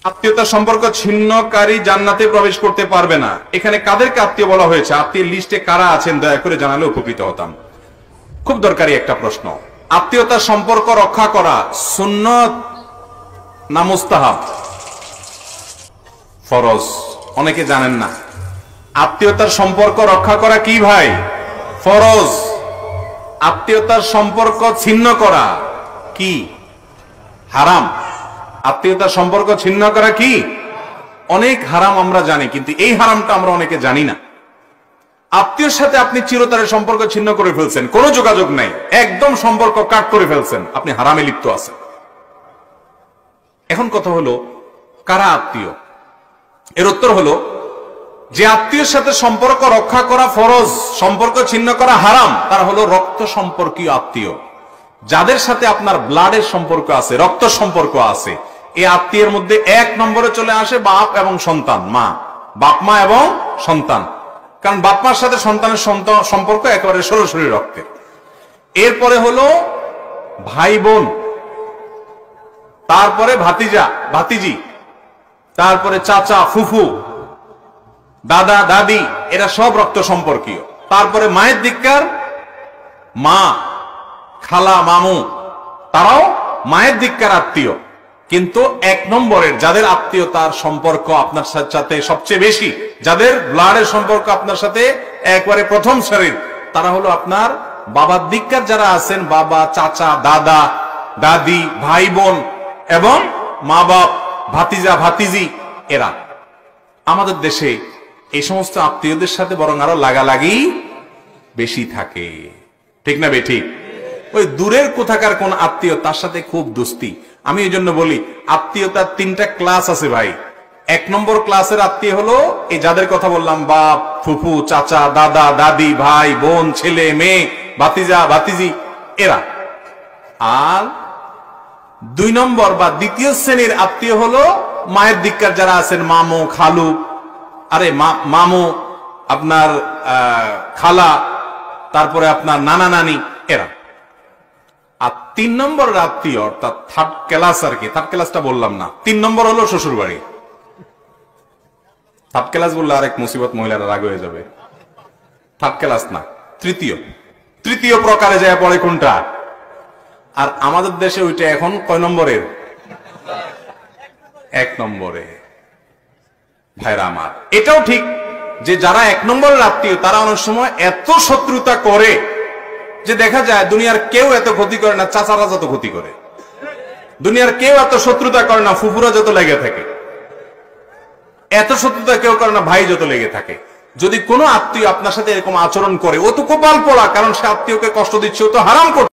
আত্মীয়তার সম্পর্ক ছিন্নকারী জান্নাতে প্রবেশ করতে পারবে না। এখানে কাদেরকে আত্মীয় বলা হয়েছে, আত্মীয় লিস্টে কারা আছেন দয়া করে জানালে উপকৃত হতাম। খুব দরকারি একটা প্রশ্ন। আত্মীয়তার সম্পর্ক রক্ষা করা সুন্নত না মুস্তাহাব? ফরজ। অনেকে জানেন না আত্মীয়তার সম্পর্ক রক্ষা করা কি ভাই? ফরজ। আত্মীয়তার সম্পর্ক ছিন্ন করা কি? হারাম। আত্মীয়তার সম্পর্ক ছিন্ন করা কি? অনেক হারাম আমরা জানি, কিন্তু এই হারামটা আমরা অনেকে জানি না। আত্মীয়র সাথে আপনি চিরতরের সম্পর্ক ছিন্ন করে ফেলছেন, কোনো যোগাযোগ নাই, একদম সম্পর্ক কাট করে ফেলছেন, আপনি হারামে লিপ্ত আছেন। এখন কথা হলো কারা আত্মীয়? এর উত্তর হলো, যে আত্মীয়ের সাথে সম্পর্ক রক্ষা করা ফরজ, সম্পর্ক ছিন্ন করা হারাম, তারা হলো রক্ত সম্পর্কীয় আত্মীয়। যাদের সাথে আপনার ব্লাডের সম্পর্ক আছে, রক্ত সম্পর্ক আছে, এই আত্মীয়ের মধ্যে এক নম্বরে চলে আসে বাপ এবং সন্তান, মা, বাপ মা এবং সন্তান। কারণ বাপ মার সাথে সন্তানের সম্পর্ক একেবারে সরাসরি রক্তের। এরপরে হলো ভাই বোন, তারপরে ভাতিজা ভাতিজি, তারপরে চাচা ফুফু, দাদা দাদি, এরা সব রক্ত সম্পর্কীয়। তারপরে মায়ের দিককার মা, খালা, মামু, তারাও মায়ের দিককার আত্মীয়। কিন্তু এক নম্বরের যাদের আত্মীয়তার সম্পর্ক আপনার সাথে সবচেয়ে বেশি, যাদের ব্লাডের সম্পর্ক আপনার সাথে একবারে প্রথম সারির, তারা হলো আপনার বাবার দিককার যারা আছেন, বাবা, চাচা, দাদা, দাদি, ভাই বোন এবং মা বাপ, ভাতিজা ভাতিজি, এরা। আমাদের দেশে এই সমস্ত আত্মীয়দের সাথে বরং আরো লাগালাগি বেশি থাকে, ঠিক না বেঠিক? ওই দূরের কোথাকার কোন আত্মীয়, তার সাথে খুব দোস্তি। আমি এই জন্য বলি আত্মীয়তার তিনটা ক্লাস আছে ভাই। এক নম্বর ক্লাসের আত্মীয় হলো এই যাদের কথা বললাম, বাপ, ফুফু, চাচা, দাদা, দাদি, ভাই বোন, ছেলে মেয়ে, ভাতিজা ভাতিজি, এরা। আর দুই নম্বর বা দ্বিতীয় শ্রেণীর আত্মীয় হলো মায়ের দিককার যারা আছেন, মামু, খালু, আরে মামু, আপনার খালা, তারপরে আপনার নানা নানি, এরা। আর তিন নম্বরের আত্মীয়, অর্থাৎ থার্ড ক্লাস আর কি, থার্ড ক্লাসটা বললাম না, তিন নম্বর হলো শ্বশুর বাড়ি। থার্ড ক্লাস বললে আরেক মুসিবত, মহিলারা রাগ হয়ে যাবে। থার্ড ক্লাস না, তৃতীয় প্রকারে যায় পড়ে কোনটা? আর আমাদের দেশে ওইটা এখন কয় নম্বরের? এক নম্বরে। ভাইরা আমার, এটাও ঠিক যে যারা এক নম্বরের আত্মীয়, তারা অনেক সময় এত শত্রুতা করে যে দেখা যায় দুনিয়ার কেউ এত ক্ষতি করে না, চাচারা যত ক্ষতি করে। দুনিয়ার কেউ এত শত্রুতা করে না, ফুফুরা যত লেগে থাকে। এত শত্রুতা কেউ করে না, ভাই যত লেগে থাকে। যদি কোনো আত্মীয় আপনার সাথে এরকম আচরণ করে, ও তো কপাল পোড়া, কারণ সে আত্মীয়কে কষ্ট দিচ্ছে, ও তো হারাম করছে।